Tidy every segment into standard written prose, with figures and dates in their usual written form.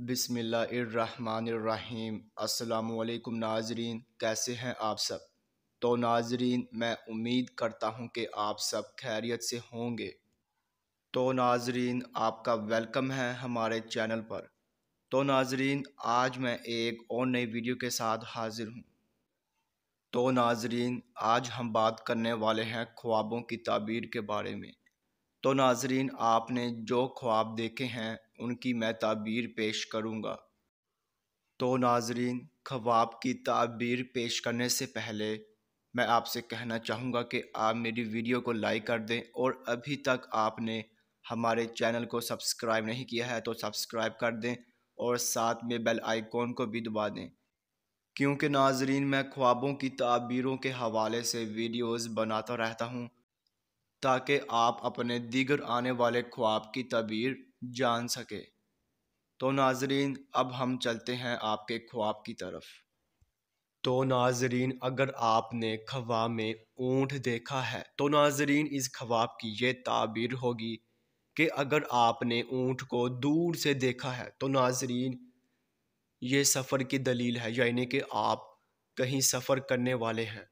بسم اللہ الرحمن الرحیم۔ السلام علیکم ناظرین، کیسے ہیں آپ سب؟ تو ناظرین، میں امید کرتا ہوں کہ آپ سب خیریت سے ہوں گے۔ تو ناظرین، آپ کا ویلکم ہے ہمارے چینل پر۔ تو ناظرین، آج میں ایک اور نئی ویڈیو کے ساتھ حاضر ہوں۔ تو ناظرین، آج ہم بات کرنے والے ہیں خوابوں کی تعبیر کے بارے میں۔ تو ناظرین، آپ نے جو خواب دیکھے ہیں ان کی میں تعبیر پیش کروں گا۔ تو ناظرین، خواب کی تعبیر پیش کرنے سے پہلے میں آپ سے کہنا چاہوں گا کہ آپ میری ویڈیو کو لائک کر دیں، اور ابھی تک آپ نے ہمارے چینل کو سبسکرائب نہیں کیا ہے تو سبسکرائب کر دیں، اور ساتھ میں بیل آئیکن کو بھی دبا دیں، کیونکہ ناظرین میں خوابوں کی تعبیروں کے حوالے سے ویڈیوز بناتا رہتا ہوں تاکہ آپ اپنے دیگر آنے والے خواب کی تعبیر جان سکے۔ تو ناظرین، اب ہم چلتے ہیں آپ کے خواب کی طرف۔ تو ناظرین، اگر آپ نے خواب میں اونٹ دیکھا ہے تو ناظرین اس خواب کی یہ تعبیر ہوگی کہ اگر آپ نے اونٹ کو دور سے دیکھا ہے تو ناظرین یہ سفر کی دلیل ہے، یعنی کہ آپ کہیں سفر کرنے والے ہیں۔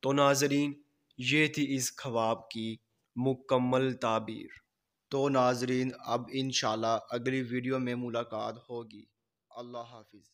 تو ناظرین، یہ تھی اس خواب کی مکمل تعبیر۔ تو ناظرین، اب انشاءاللہ اگلی ویڈیو میں ملاقات ہوگی۔ اللہ حافظ۔